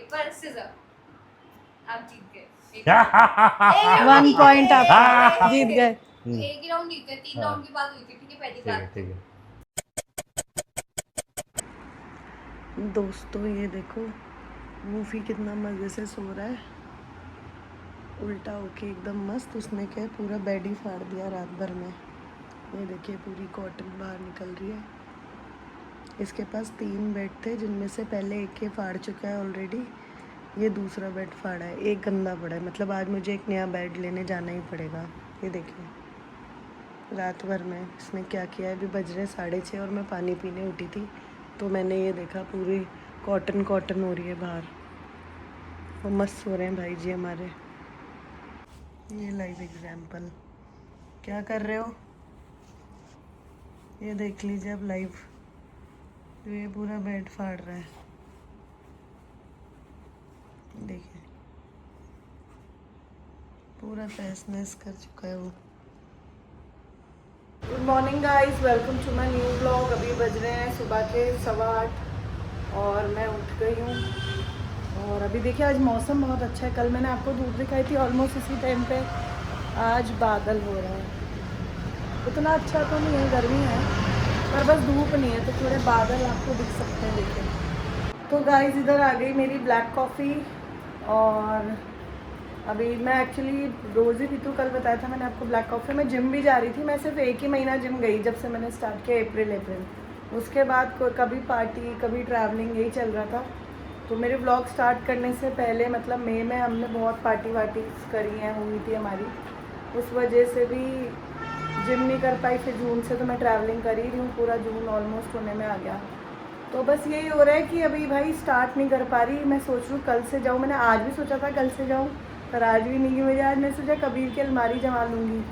Paper scissor, आप जीत गए। 1 point आपका, जीत गए। एक ही राउंड जीते, 3 राउंड की बात हुई थी। ठीक है, पहली बात ठीक है। दोस्तों ये देखो वूफी कितना मज़े से सो रहा है, उल्टा होके एकदम मस्त। उसने क्या पूरा बेड ही फाड़ दिया रात भर में। ये देखिए पूरी कॉटन बाहर निकल रही है। इसके पास 3 बेड थे जिनमें से पहले एक ये फाड़ चुका है ऑलरेडी, ये दूसरा बेड फाड़ा है, एक गंदा पड़ा है। मतलब आज मुझे एक नया बेड लेने जाना ही पड़ेगा। ये देखिए रात भर में इसने क्या किया है। अभी बज रहे 6:30 और मैं पानी पीने उठी थी तो मैंने ये देखा पूरी कॉटन कॉटन हो रही है बाहर। वो मस्त सो रहे हैं भाई जी हमारे। ये लाइव एग्जाम्पल, क्या कर रहे हो ये देख लीजिए अब लाइव। तो ये पूरा बेड फाड़ रहा है, देखिए पूरा तहस नहस कर चुका है वो। Good morning guys, welcome to my new blog. अभी बज रहे हैं सुबह के 8:15 और मैं उठ गई हूँ। और अभी देखिए आज मौसम बहुत अच्छा है। कल मैंने आपको धूप दिखाई थी ऑलमोस्ट इसी टाइम पे, आज बादल हो रहा है। उतना अच्छा तो नहीं है, गर्मी है पर बस धूप नहीं है तो थोड़े बादल आपको दिख सकते हैं। देखिए तो गाइस इधर आ गई मेरी ब्लैक कॉफ़ी। और अभी मैं एक्चुअली रोज़ ही पीती हूँ, कल बताया था मैंने आपको ब्लैक कॉफ़ी। मैं जिम भी जा रही थी, मैं सिर्फ 1 ही महीना जिम गई जब से मैंने स्टार्ट किया अप्रैल। उसके बाद कभी पार्टी कभी ट्रैवलिंग यही चल रहा था। तो मेरे ब्लॉग स्टार्ट करने से पहले मतलब मई में हमने बहुत पार्टी करी हैं, हुई थी हमारी। उस वजह से भी जिम नहीं कर पाई। फिर जून से तो मैं ट्रैवलिंग कर ही रही हूँ, पूरा जून ऑलमोस्ट होने में आ गया। तो बस यही हो रहा है कि अभी भाई स्टार्ट नहीं कर पा रही। मैं सोच रही हूँ कल से जाऊँ, मैंने आज भी सोचा था कल से जाऊँ पर आज भी नहीं। मुझे आज मैं सोचा कबीर की अलमारी जमा लूँगी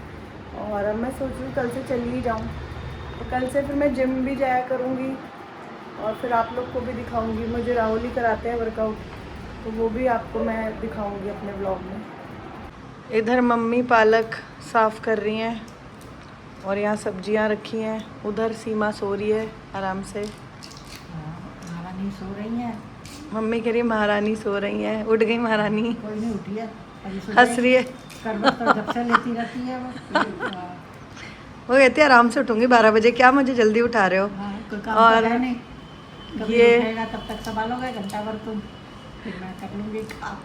और अब मैं सोच रही हूँ कल से चली ही जाऊँ। तो कल से फिर मैं जिम भी जाया करूँगी और फिर आप लोग को भी दिखाऊंगी। मुझे राहुल ही कराते हैं वर्कआउट, तो वो भी आपको मैं दिखाऊंगी अपने ब्लॉग में। इधर मम्मी पालक साफ़ कर रही हैं और यहाँ सब्जियाँ रखी हैं। उधर सीमा सो रही है आराम से। महारानी सो रही है। मम्मी कह रही महारानी सो रही हैं। उठ गई महारानी, कोई नहीं उठी है, हंस रही है। करवट तो जब से लेती रहती है वो कहती है आराम से उठूंगी 12 बजे, क्या मुझे जल्दी उठा रहे हो। कोई काम और तो है नहीं, कभी ये उठेगा तब तक संभालोगे घंटा भर तुम, फिर मैं कर लूँगी काम।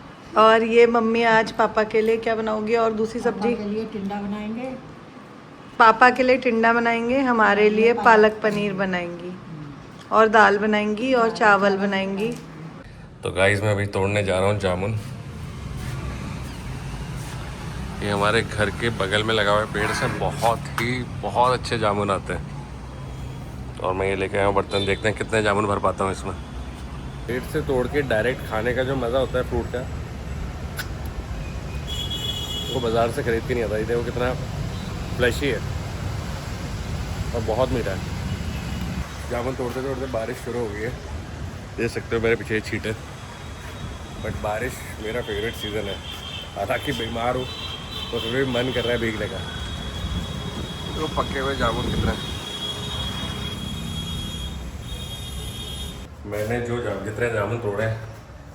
और ये मम्मी आज पापा के लिए क्या बनाओगी और दूसरी पापा सब्जी। के लिए टिंडा बनाएंगे। पापा के लिए टिंडा बनाएंगे, हमारे लिए पालक पनीर बनाएंगी और दाल बनाएंगी और चावल बनाएंगी। तो गाइस मैं अभी तोड़ने जा रहा हूँ जामुन। ये हमारे घर के बगल में लगा हुआ है पेड़ से बहुत अच्छे जामुन आते हैं। और मैं ये लेके आया हूँ बर्तन, देखते हैं कितने जामुन भर पाता हूँ इसमें। पेड़ से तोड़ के डायरेक्ट खाने का जो मज़ा होता है फ्रूट का, वो बाज़ार से खरीद के नहीं आता। ये देखो कितना फ्लैशी है और बहुत मीठा है। जामुन तोड़ते तोड़ते बारिश शुरू हो गई है, देख सकते हो मेरे पीछे छींटे। बट बारिश मेरा फेवरेट सीज़न है। हालांकि बीमार हूँ तो फिर भी मन कर रहा है भीगने का। तो पके हुए जामुन कितने, मैंने जितने जामुन तोड़े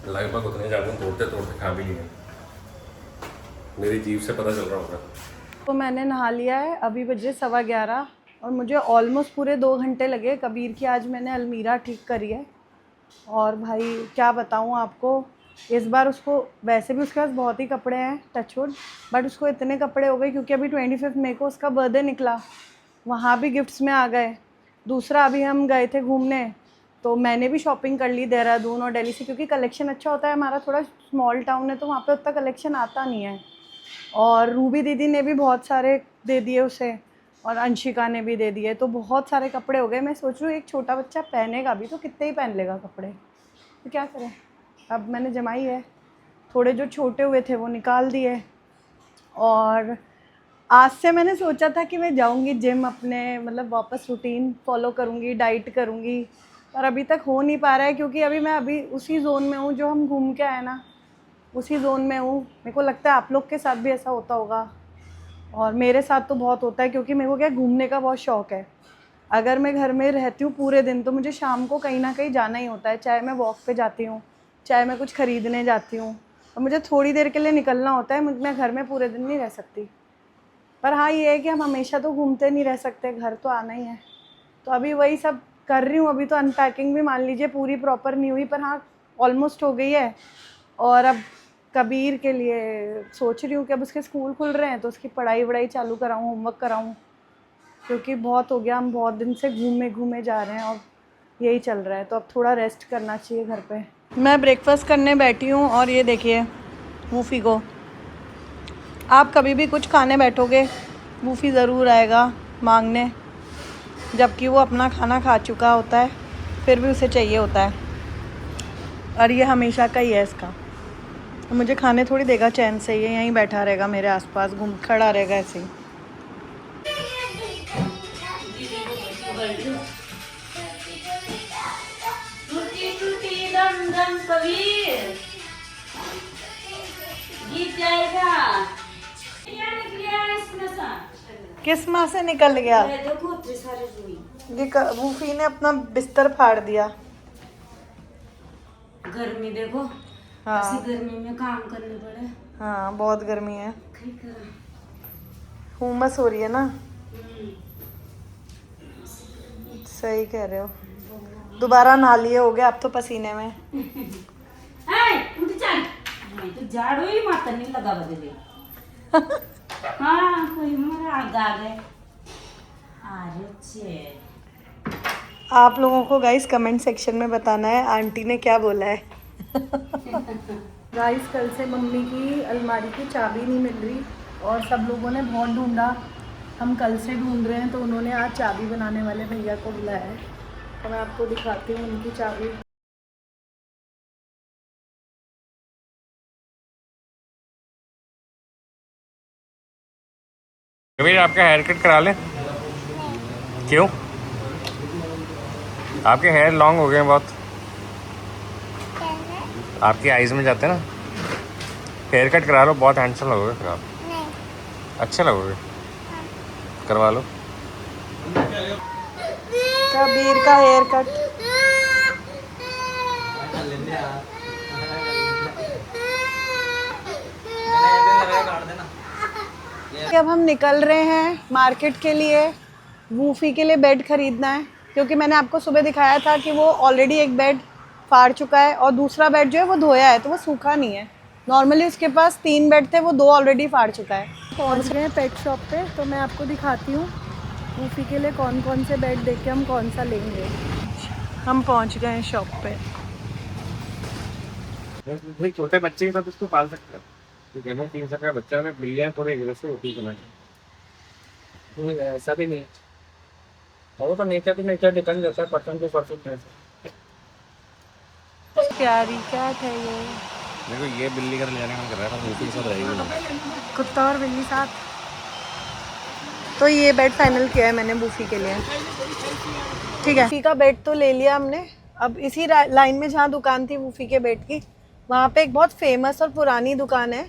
लगभग उतने जामुन तोड़ते तोड़ते खा भी लिए। मेरी जीभ से पता चल रहा होगा। तो मैंने नहा लिया है, अभी बजे 11:15 और मुझे ऑलमोस्ट पूरे 2 घंटे लगे। कबीर की आज मैंने अलमीरा ठीक करी है और भाई क्या बताऊँ आपको, इस बार उसको वैसे भी उसके पास बहुत ही कपड़े हैं टचवुड, बट उसको इतने कपड़े हो गए क्योंकि अभी 25 मई को उसका बर्थडे निकला, वहाँ भी गिफ्ट्स में आ गए। दूसरा अभी हम गए थे घूमने तो मैंने भी शॉपिंग कर ली देहरादून और दिल्ली से, क्योंकि कलेक्शन अच्छा होता है। हमारा थोड़ा स्मॉल टाउन है तो वहाँ पे उतना कलेक्शन आता नहीं है। और रूबी दीदी ने भी बहुत सारे दे दिए उसे और अंशिका ने भी दे दिए, तो बहुत सारे कपड़े हो गए। मैं सोच रही हूँ एक छोटा बच्चा पहनेगा भी तो कितने ही पहन लेगा कपड़े, तो क्या करें। अब मैंने जमाई है, थोड़े जो छोटे हुए थे वो निकाल दिए। और आज से मैंने सोचा था कि मैं जाऊंगी जिम, अपने मतलब वापस रूटीन फॉलो करूंगी, डाइट करूंगी, पर अभी तक हो नहीं पा रहा है क्योंकि मैं अभी उसी जोन में हूँ जो हम घूम के आए ना, उसी जोन में हूँ। मेरे को लगता है आप लोग के साथ भी ऐसा होता होगा और मेरे साथ तो बहुत होता है क्योंकि मेरे को क्या घूमने का बहुत शौक़ है। अगर मैं घर में रहती हूँ पूरे दिन तो मुझे शाम को कहीं ना कहीं जाना ही होता है, चाहे मैं वॉक पे जाती हूँ चाहे मैं कुछ ख़रीदने जाती हूँ, और मुझे थोड़ी देर के लिए निकलना होता है, मैं घर में पूरे दिन नहीं रह सकती। पर हाँ ये है कि हम हमेशा तो घूमते नहीं रह सकते, घर तो आना ही है। तो अभी वही सब कर रही हूँ। अभी तो अनपैकिंग भी मान लीजिए पूरी प्रॉपर नहीं हुई, पर हाँ ऑलमोस्ट हो गई है। और अब कबीर के लिए सोच रही हूँ कि अब उसके स्कूल खुल रहे हैं तो उसकी पढ़ाई वढ़ाई चालू कराऊँ, होमवर्क कराऊँ, क्योंकि बहुत हो गया, हम बहुत दिन से घूमे जा रहे हैं और यही चल रहा है। तो अब थोड़ा रेस्ट करना चाहिए घर पे। मैं ब्रेकफास्ट करने बैठी हूँ और ये देखिए वूफ़ी को, आप कभी भी कुछ खाने बैठोगे वूफ़ी ज़रूर आएगा मांगने, जबकि वो अपना खाना खा चुका होता है फिर भी उसे चाहिए होता है। और ये हमेशा का ही है इसका, मुझे खाने थोड़ी देगा चैन से, ये यहीं बैठा रहेगा मेरे आसपास, घूम खड़ा रहेगा ऐसे ही। किस माँ से निकल गया? ये वूफी ने अपना बिस्तर फाड़ दिया। गर्मी देखो, हाँ गर्मी में काम करने पड़े। हाँ बहुत गर्मी है, हुमस हो रही है ना। सही कह रहे हो, दोबारा नहा लिए हो गए आप तो पसीने में। तो झाड़ू ही माता नहीं लगा बदले। हाँ कोई मेरा आगा गए। अरे आप लोगों को गाइस कमेंट सेक्शन में बताना है आंटी ने क्या बोला है। गाइस कल से मम्मी की अलमारी की चाबी नहीं मिल रही और सब लोगों ने बहुत ढूंढा, हम कल से ढूंढ रहे हैं। तो उन्होंने आज चाबी बनाने वाले भैया को बुलाया है, तो मैं आपको दिखाती हूँ उनकी चाबी। कबीर आपका हेयर कट करा लें? क्यों? आपके हेयर लॉन्ग हो गए हैं बहुत, आपकी आईज में जाते हैं ना। हेयर कट करा लो, बहुत हैंडसम लगोगे फिर आप। अच्छे लगोगे, करवा लो। कबीर का हेयर कट। अब हम निकल रहे हैं मार्केट के लिए, वूफी के लिए बेड खरीदना है, क्योंकि मैंने आपको सुबह दिखाया था कि वो ऑलरेडी एक बेड फाड़ चुका है और दूसरा बेड जो है वो धोया है, तो वो सूखा नहीं है। नॉर्मली उसके पास 3 बेड थे, वो 2 ऑलरेडी फाड़ चुका है। पहुंच गए हैं पेट शॉप पे, तो मैं आपको दिखाती हूँ वूफी के लिए कौन कौन से बेड देख के हम कौन सा लेंगे। हम पहुँच गए हैं शॉप पे। छोटे बच्चे के साथ उसको पाल सकते हैं, क्योंकि 3 साल का बच्चा में बिल्लियाँ थोड़ी एग्रेसिव होती है। ऐसा भी नहीं, वो तो नेचर टू नेचर डिपेंड करता है, पर्सन टू पर्सन। प्यारी कैट है ये। देखो ये बिल्ली का ले जाने का मन कर रहा है, वूफी के साथ रहेगी। कुत्ता और बिल्ली साथ। तो ये बेड फाइनल किया है मैंने वूफी के लिए, ठीक है। वूफी का बेड तो ले लिया हमने। अब इसी लाइन में जहाँ दुकान थी वूफी के बेड की, वहाँ पे एक बहुत फेमस और पुरानी दुकान है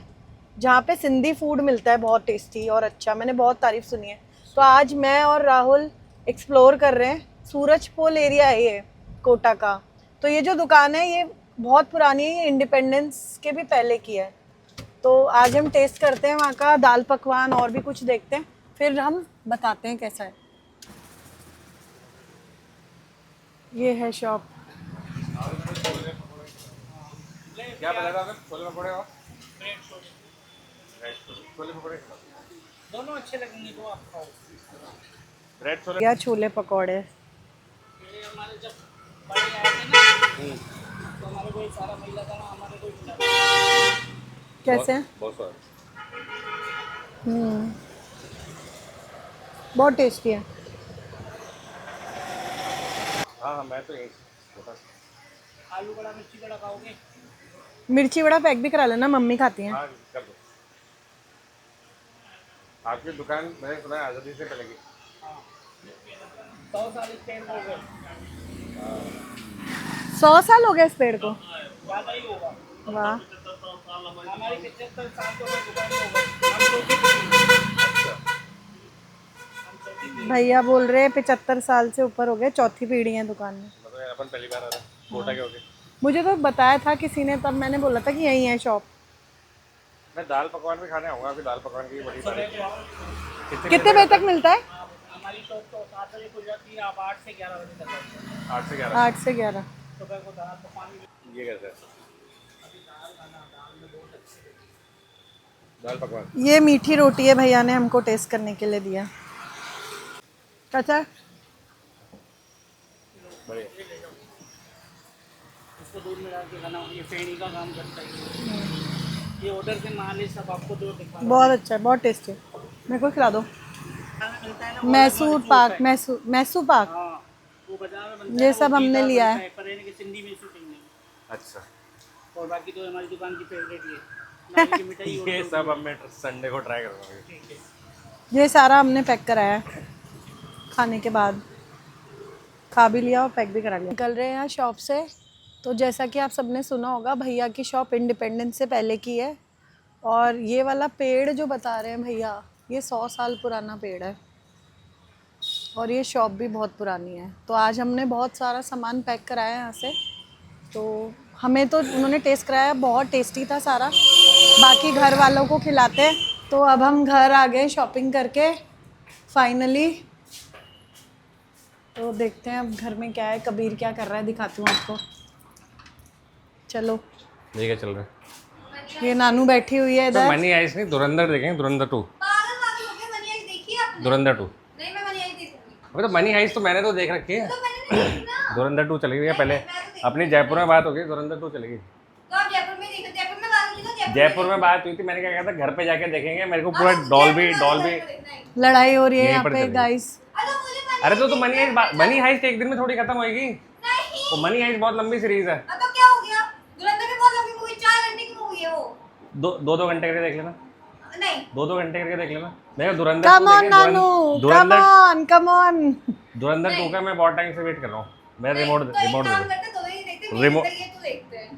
जहाँ पे सिंधी फूड मिलता है, बहुत टेस्टी और अच्छा, मैंने बहुत तारीफ सुनी है। तो आज मैं और राहुल एक्सप्लोर कर रहे हैं। सूरजपोल एरिया है ये कोटा का। तो ये जो दुकान है ये बहुत पुरानी है, ये इंडिपेंडेंस के भी पहले की है। तो आज हम टेस्ट करते हैं वहाँ का दाल पकवान और भी कुछ देखते हैं, फिर हम बताते हैं कैसा है। ये है शॉप। क्या बनेगा? छोले पकौड़े और छोले पकौड़े दोनों अच्छे लगेंगे, तो आप खाओ। रेड छोले या छोले पकौड़े। हमारे जब बड़े आए थे ना, तो हमारे को सारा मिला था ना, हमारे को कैसे हैं? बहुत स्वाद। बहुत टेस्टी है। हाँ मैं तो यही आलू बड़ा मिर्ची बड़ा खाओगे? मिर्ची वड़ा पैक भी करा लेना, मम्मी खाती हैं। हाँ कर दो। आपकी दुकान मैंने सुना है आज़ादी से पहले की। 100 साल इस पेड़ को हो गए। 100 साल हो गए इस पेड़ को? ज़्यादा ही होगा। वाह। हमारी 75 साल तो हमारी दुकान में हो गए। भैया बोल रहे हैं 75 साल से ऊपर हो गए, चौथी पीढ़ी है दुकान में। मतलब अपन पहली बार आ रहे हैं कोटा के होके। मुझे तो बताया था किसी ने, तब मैंने बोला था कि यही है शॉप। मैं दाल पकवान भी खाने आऊँगा, अभी दाल पकवान की बड़ी तारीफ। कितने बजे तक मिलता है? हमारी शॉप तो 7 बजे खुल जाती है, आप 8 से 11 बजे तक आइए। 8 से 11। 8 से 11। सुबह को दाल तो पानी ये कैसे है? दाल पकवान। ये मीठी रोटी है, भैया ने हमको टेस्ट करने के लिए दिया। चाचा बढ़िया। इसको दूध में डाल के खाना, ये फेणी का काम करता है। ये ऑर्डर के माल है सब, आपको दूध दिखा बहुत अच्छा है, बहुत टेस्टी है। मेरे को खिला दो। मिलता है ना मैसूर पाक, मैसूर पाक, हाँ, वो बाजार में बनता ये है, सब वो हमने पीला लिया बनता है। पर यानी कि सिंधी में शूटिंग नहीं। अच्छा। और बाकी तो हमारी दुकान की फेवरेट ये नारियल की मिठाई और ये सब अब मैं संडे को ट्राई करूँगा। ठीक है। ये सारा हमने पैक कराया है, खाने के बाद खा भी लिया और पैक भी करा लिया। निकल रहे हैं शॉप से। तो जैसा कि आप सबने सुना होगा, भैया की शॉप इंडिपेंडेंस से पहले की है। और ये वाला पेड़ जो बता रहे हैं भैया, ये 100 साल पुराना पेड़ है और ये शॉप भी बहुत पुरानी है। तो आज हमने बहुत सारा सामान पैक कराया यहाँ से। तो हमें तो उन्होंने टेस्ट कराया, बहुत टेस्टी था सारा। बाकी घर वालों को खिलाते हैं। तो अब हम घर आ गए शॉपिंग करके फाइनली। तो देखते हैं अब घर में क्या है, कबीर क्या कर रहा है, दिखाती हूँ आपको। चलो, ये क्या चल रहा है? ये नानू बैठी हुई है तो इधर। मनी आइस नहीं, धुरंधर देखेंगे, धुरंधर 2। पागल हो गए, मनी आइस देखी है आपने? धुरंधर 2। नहीं, मैं मनी आइस देखूंगी। अबे तो मनी आइस तो मैंने तो देख रखी है। तो मैंने नहीं देखी ना। धुरंधर 2 चलेगी भैया पहले। मैं तो देखी अपनी जयपुर में बात हो गई, धुरंधर 2 चलेगी। तो आप जयपुर में देखो, जयपुर में बात हुई तो जयपुर में बात हुई थी, मैंने क्या कहा था घर पे जाके देखेंगे। मेरे को पूरा डॉल्बी लड़ाई हो रही है यहीं यहाँ पर पे चलेगी। गाइस। अरे तो मनी हाइस्ट एक दिन में थोड़ी खत्म होगी। नहीं, वो मनी हाइस्ट बहुत लंबी सीरीज है। अब तो क्या हो गया? धुरंधर भी बहुत लंबी मूवी, 4 घंटे की मूवी है वो। 2 घंटे करके देख लेना। नहीं, 2 घंटे करके देख लेना। मैं धुरंधर come on Nanu, come on. धुरंधर 2 का मैं बहुत टाइम से वेट कर रहा हूँ। मैं रिमोट तो एक रिमोट काम दे करते हैं, दोनों ही देखते हैं। रिमोट- मेरी जिंदगी है, तू देखते हैं।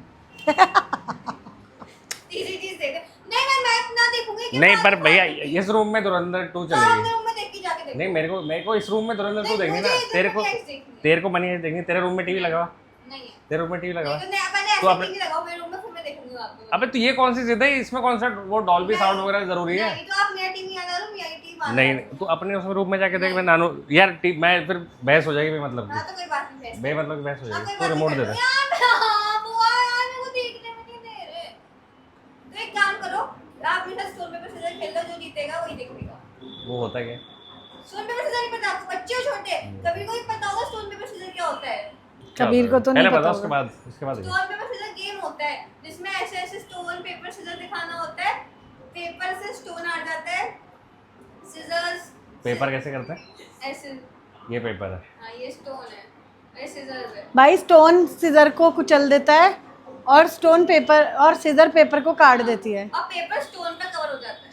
तीसरी चीज देखते हैं। नहीं, मैं इतना देखूंगी कि नहीं, बात पर बात भैया देखूंगी। इस रूम में धुरंधर 2 तो आप चलेगी। मेरे रूम में देख के जाके देखो। नहीं, मेरे को इस रूम में धुरंधर 2 नहीं, देखनी ना। मुझे इधर तेरे को मनी आइस देखनी है। तेरे को मनी हाइस्ट देखनी। तेरे रूम में टीवी लगा। नहीं है। तेरे रूम में टीवी लगा। नहीं, तो मैंने तो ऐसे अपने- टीवी लगाओ मेरे रूम में, फिर मैं देखूंगी आपको। अबे तो ये कौन सी जिद है? इसमें कौन सा वो डॉल्बी साउंड वगैरह जरूरी है? नहीं, तो आप मेरा टीवी आ जाओ, मेरा टीवी आ नहीं, तू अपने उस रूम में जाके देख। मैं नानू यार मैं फिर बहस हो जाएगी बेमतलब हाँ, की। तो कोई बात नहीं है। बेमतलब की बहस हो हाँ, जाएगी। कोई तू बात रिमोट नहीं दे है। दे। यार, हाँ, बुआ यार, मेरे को देखने में नहीं दे रहे। तो एक काम करो, आप मेरे साथ स्टोन पेपर सीजर खेल लो, जो जीतेगा वही देखेगा। वो होता है क्या? स्टोन पेपर सीजर नहीं पता आपको? बच्चे हो छोटे, कभी कोई पता होगा स्टोन पेपर सीजर क्या होता है? कबीर को तो नहीं पहले पता उसके होगा। बाद उसके बाद स्टोन पेपर सीजर गेम होता है जिसमें ऐसे ऐसे स्टोन पेपर सीजर दिखाना होता है। पेपर से स्टोन आ जाता है, सीजर्स पेपर कैसे करते हैं? ऐसे। ये पेपर है। हाँ, ये स्टोन है, ये सीजर्स है। भाई स्टोन सीजर को कुचल देता है और स्टोन पेपर और सीजर पेपर को काट देती है। अब पेपर स्टोन पे कवर हो जाता है।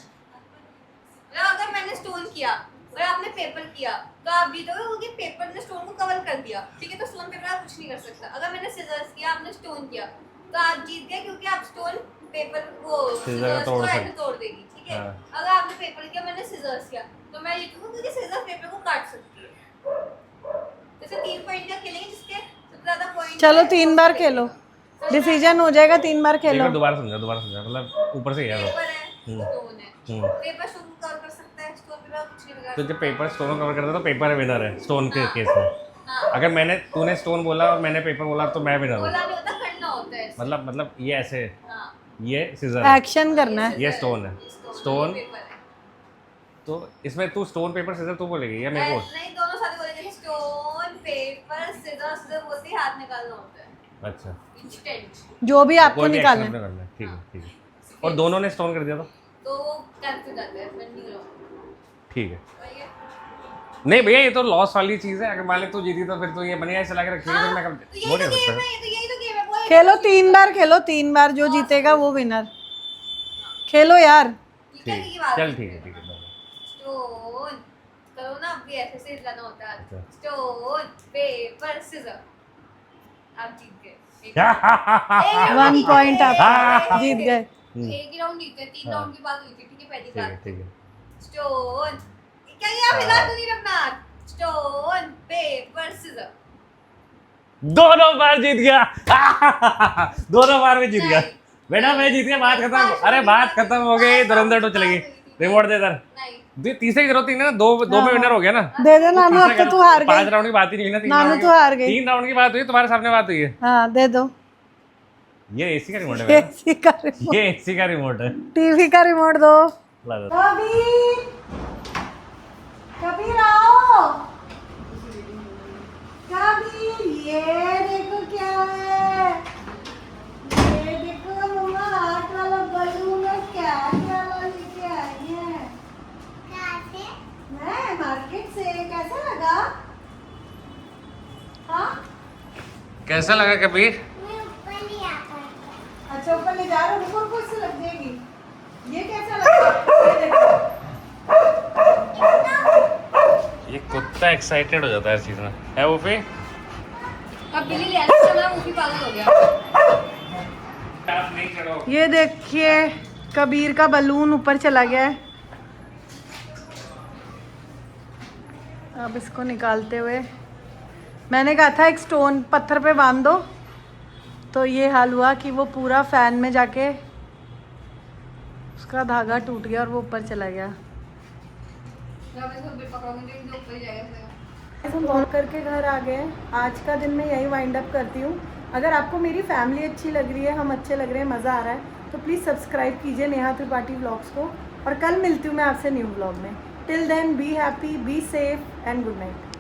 मतलब अगर मैंने स्टोन किया और आपने पेपर किया तो आप जीतोगे, क्योंकि पेपर ने स्टोन को कवर कर दिया। ठीक है, तो स्टोन पेपर आप कुछ नहीं कर सकता। अगर मैंने सीजर्स किया, आपने स्टोन किया, तो आप जीत गए, क्योंकि आप स्टोन पेपर को सीजर्स को ऐसे तोड़ देगी। ठीक है, हाँ। अगर आपने पेपर किया, मैंने सीजर्स किया, तो मैं जीतूंगा, क्योंकि सीजर पेपर को काट सकती है। जैसे 3 पॉइंट का खेलेंगे, जिसके सबसे ज्यादा पॉइंट चलो 3 बार खेलो, डिसीजन हो जाएगा। 3 बार एक खेलो। बार दोबारा समझा मतलब ऊपर से गया पेपर है, स्टोन है। पेपर स्टोन को कवर कर सकता है, स्टोन पेपर कुछ नहीं बिगाड़ तो जब पेपर स्टोन कवर करता है तो पेपर विनर है स्टोन के केस में। हाँ। अगर तूने स्टोन बोला और मैंने पेपर बोला तो मैं विनर हूँ। बोला नहीं होता, करना होता है। मतलब ये ऐसे हाँ, ये सीजर है, एक्शन करना है। ये स्टोन है। स्टोन पेपर है। तो इसमें तू स्टोन पेपर सीजर तू बोलेगी या मेरे को? नहीं, दोनों साथ बोलेंगे। स्टोन पेपर सीजर, सीजर बोलते ही हाथ निकालना होता है। अच्छा, इंस्टेंट। जो भी आपको कोई भी निकालना action है। अपने करना है। ठीक है, ठीक है। और दोनों ने स्टोन कर दिया तो वो कैंसिल जाता है, फिर नहीं करो। ठीक है। वही है। नहीं भैया, ये तो लॉस वाली चीज है। अगर मान ले तू जीती तो फिर तो ये बनी ऐसे लगा रखी है, फिर मैं तो वो यही नहीं तो हो गेम सकता। है, ये तो यही तो गेम है। बोल खेलो 3 बार, खेलो 3 बार, जो जीतेगा वो विनर। खेलो यार। ठीक है, की बात चल ठीक है, ठीक है। स्टोन करो ना, अभी ऐसे से हिलाना होता है। अच्छा। स्टोन पेपर सीजर, आप जीत गए। 1 पॉइंट आप जीत गए। एक ही राउंड जीते, 3 राउंड की बात हुई थी। ठीक है, पहली ठीक है, बात। ठीक है। स्टोन क्या, ये आप हिला तो नहीं रखना। स्टोन पेपर सीजर, दोनों बार जीत गया दोनों बार में जीत गया बेटा, मैं जीत गया, बात खत्म। अरे बात खत्म हो गई, धुरंधर 2 चलेगी। रिमोट दे इधर। नहीं तीसरे की जरूरत नहीं ना, दो में विनर हो गया ना। दे दे नानू, अब तो तू हार 5 गई। राउंड की बात ही नहीं हुई ना। नानू तू हार गई। 3 राउंड की बात हुई, तुम्हारे सामने बात हुई है। हाँ दे दो। ये एसी का रिमोट है मेरा। एसी का रिमोट, ये एसी का रिमोट है। टीवी का रिमोट दो। ला दो। कबीर, कबीर आओ। कबीर, ये देखो क्या है, ये देखो मम्मा हाथ वाला बलून है, क्या क्या लेके आई है। मैं मार्केट से, कैसा लगा? हाँ कैसा लगा कबीर? अच्छा ऊपर ले जा रहे हो, ऊपर कुछ से लग जाएगी। ये कैसा लगा? ये देखो। ये कुत्ता एक्साइटेड हो जाता है हर चीज में, है वो पे? अब बिल्ली ले आने से मैं मुंह पागल हो गया। आप नहीं चढ़ो। ये देखिए कबीर का बलून ऊपर चला गया है। अब इसको निकालते हुए मैंने कहा था एक स्टोन पत्थर पे बांध दो, तो ये हाल हुआ कि वो पूरा फैन में जाके उसका धागा टूट गया और वो ऊपर चला गया। जब इसको बिल पकड़ोगे तो ऊपर ही जाएगा। हम वॉक करके घर आ गए। आज का दिन मैं यही वाइंड अप करती हूँ। अगर आपको मेरी फैमिली अच्छी लग रही है, हम अच्छे लग रहे हैं, मज़ा आ रहा है, तो प्लीज़ सब्सक्राइब कीजिए नेहा त्रिपाठी व्लॉग्स को। और कल मिलती हूँ मैं आपसे न्यू व्लॉग में। Till then be happy, be safe and good night.